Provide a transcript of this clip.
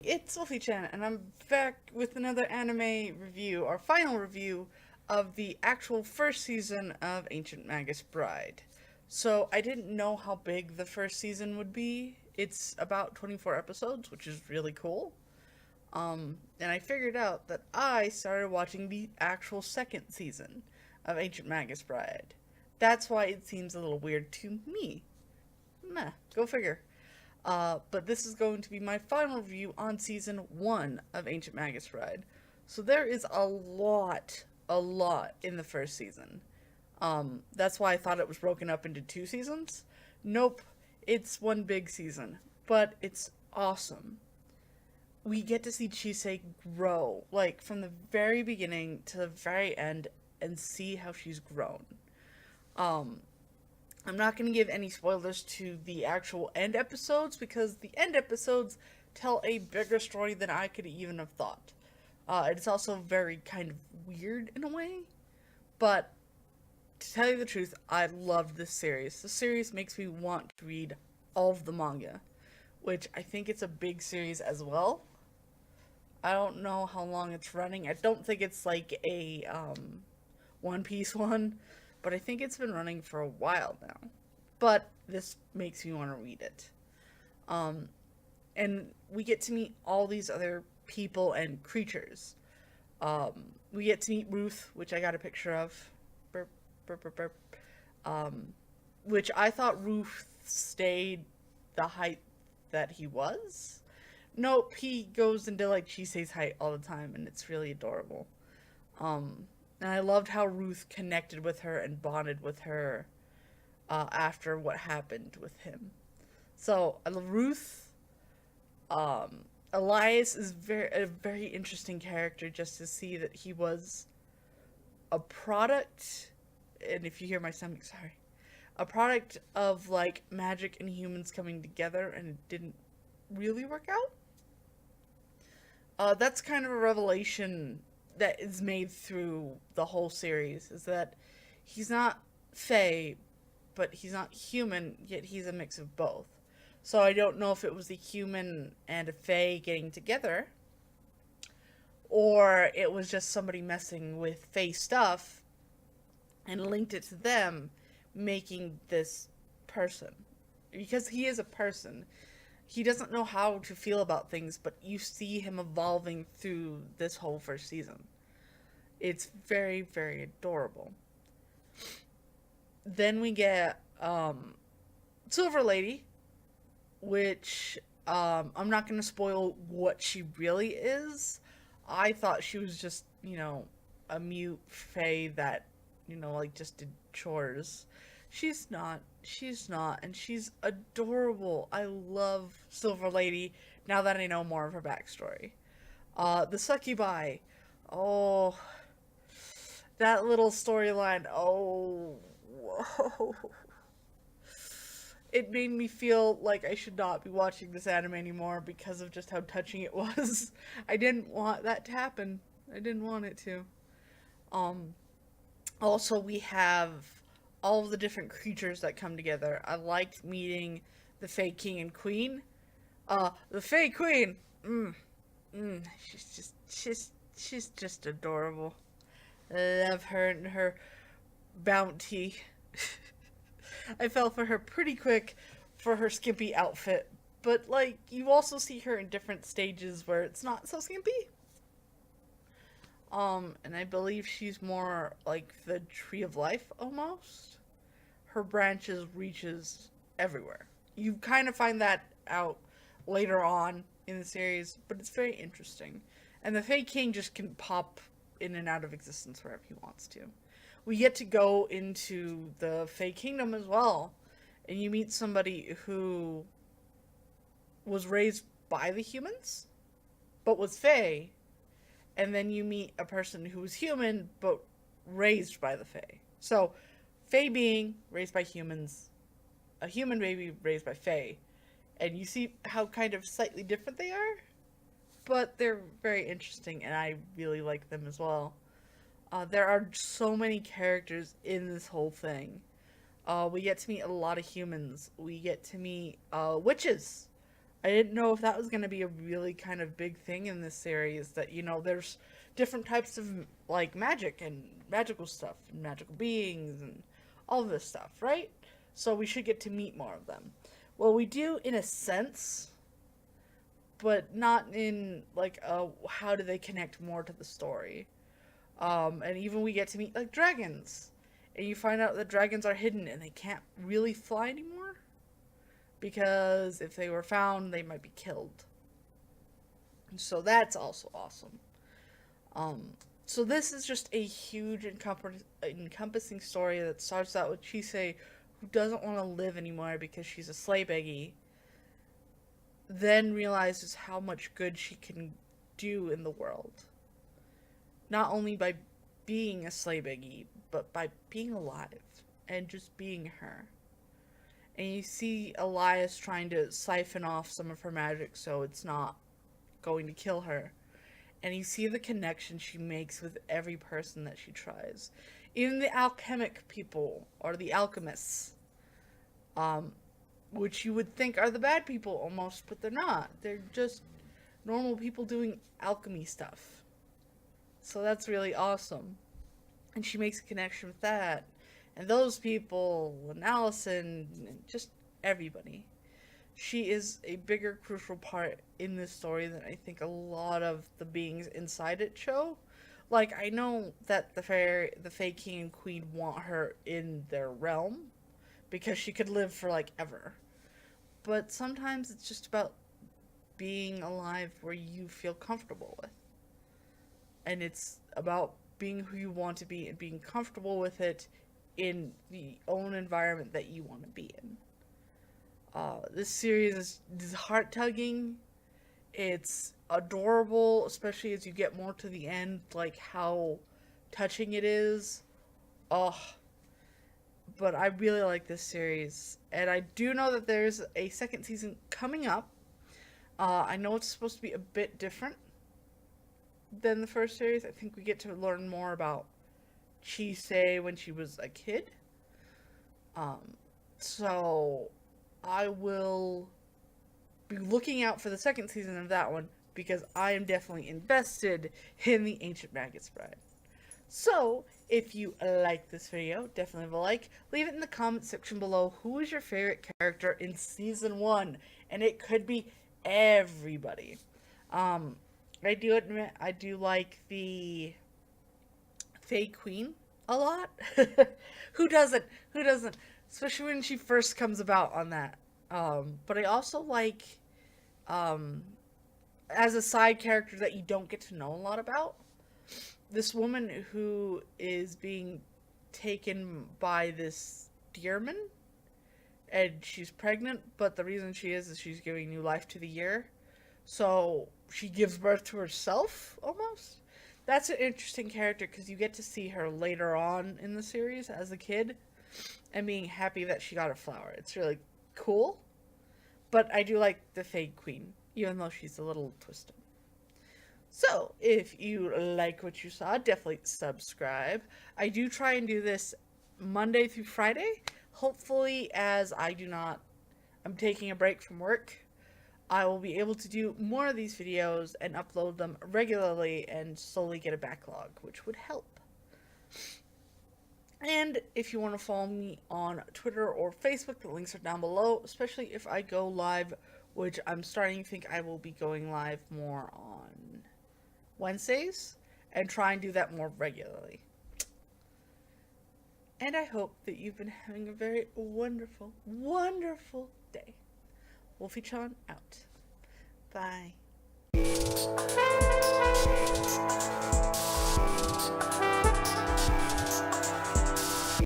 it's Wolfy-Chan, and I'm back with another anime review, our final review of the actual first season of Ancient Magus Bride. So, I didn't know how big the first season would be. It's about 24 episodes, which is really cool. And I figured out that I started watching the actual second season of Ancient Magus Bride. That's why it seems a little weird to me. Meh, go figure. But this is going to be my final review on season 1 of Ancient Magus Bride. So there is a lot in the first season. That's why I thought it was broken up into 2 seasons. Nope, it's one big season, but it's awesome. We get to see Chisei grow, like from the very beginning to the very end, and see how she's grown. Um, I'm not going to give any spoilers to the actual end episodes because the end episodes tell a bigger story than I could even have thought. It's also very kind of weird in a way, but to tell you the truth, I loved this series. The series makes me want to read all of the manga, which I think it's a big series as well. I don't know how long it's running. I don't think it's like a One Piece one, but I think it's been running for a while now. But this makes me want to read it. Um, and we get to meet all these other people and creatures. We get to meet Ruth, which I got a picture of. Burp, burp, burp, burp. Um, which I thought Ruth stayed the height that he was. Nope, he goes into like Chisei's height all the time, and it's really adorable. And I loved how Ruth connected with her and bonded with her after what happened with him. So I love Ruth. Elias is a very interesting character just to see that he was a product, and if you hear my stomach, sorry, a product of like magic and humans coming together, and it didn't really work out. That's kind of a revelation that is made through the whole series, is that he's not Fey, but he's not human, yet he's a mix of both. So I don't know if it was a human and a Fey getting together, or it was just somebody messing with Fey stuff and linked it to them, making this person. Because he is a person. He doesn't know how to feel about things, but you see him evolving through this whole first season. It's very, very adorable. Then we get Silver Lady, which I'm not going to spoil what she really is. I thought she was just, a mute fae that, like just did chores. She's not. She's not. And she's adorable. I love Silver Lady now that I know more of her backstory. The Succubi. Oh, that little storyline. Oh, whoa. It made me feel like I should not be watching this anime anymore because of just how touching it was. I didn't want that to happen. I didn't want it to. Um, Also, we have all of the different creatures that come together. I liked meeting the Fey King and Queen. The Fey Queen. She's just adorable. I love her and her bounty. I fell for her pretty quick for her skimpy outfit, but like you also see her in different stages where it's not so skimpy. And I believe she's more like the tree of life almost. Her branches reaches everywhere. You kind of find that out later on in the series, but it's very interesting. And the Fey King just can pop in and out of existence wherever he wants to. We get to go into the Fey Kingdom as well, and you meet somebody who was raised by the humans, but was Fey, and then you meet a person who was human but raised by the Fae. So, Fae being raised by humans, a human baby raised by Fae, and you see how kind of slightly different they are, but they're very interesting, and I really like them as well. There are so many characters in this whole thing. We get to meet a lot of humans. We get to meet witches. I didn't know if that was going to be a really kind of big thing in this series, that, you know, there's different types of, like, magic and magical stuff and magical beings and all of this stuff, right? So we should get to meet more of them. Well, we do in a sense, but not in, like, how do they connect more to the story. And even we get to meet, like, dragons. And you find out that dragons are hidden and they can't really fly anymore. Because if they were found, they might be killed. So that's also awesome. So this is just a huge encompassing story that starts out with Chise, who doesn't want to live anymore because she's a slave beggy, then realizes how much good she can do in the world. Not only by being a slave beggy, but by being alive and just being her. And you see Elias trying to siphon off some of her magic so it's not going to kill her. And you see the connection she makes with every person that she tries. Even the alchemic people, or the alchemists, which you would think are the bad people almost, but they're not. They're just normal people doing alchemy stuff. So that's really awesome. And she makes a connection with that. And those people, and Allison, and just everybody. She is a bigger, crucial part in this story than I think a lot of the beings inside it show. Like, I know that the Fae King and Queen want her in their realm, because she could live for, like, ever. But sometimes it's just about being alive where you feel comfortable with. And it's about being who you want to be and being comfortable with it in the own environment that you want to be in. This series is heart-tugging. It's adorable, especially as you get more to the end, like how touching it is. Oh, but I really like this series. And I do know that there's a second season coming up. I know it's supposed to be a bit different than the first series. I think we get to learn more about Chise when she was a kid. So I will be looking out for the second season of that one, because I am definitely invested in the Ancient Magus Bride. So, if you like this video, definitely leave a like. Leave it in the comment section below. Who is your favorite character in Season 1? And it could be everybody. I do admit, I do like the Fae Queen a lot. Who doesn't? Who doesn't? Especially when she first comes about on that. But I also like, as a side character that you don't get to know a lot about, this woman who is being taken by this deerman, and she's pregnant, but the reason she is she's giving new life to the year. So she gives birth to herself, almost. That's an interesting character, because you get to see her later on in the series as a kid, and being happy that she got a flower. It's really cool. But I do like the Fae Queen, even though she's a little twisted. So, if you like what you saw, definitely subscribe. I do try and do this Monday through Friday. Hopefully, as I'm taking a break from work, I will be able to do more of these videos and upload them regularly and slowly get a backlog, which would help. And if you want to follow me on Twitter or Facebook, the links are down below, especially if I go live, which I'm starting to think I will be going live more on Wednesdays, and try and do that more regularly. And I hope that you've been having a very wonderful, wonderful day. Wolfy-Chan out. Bye.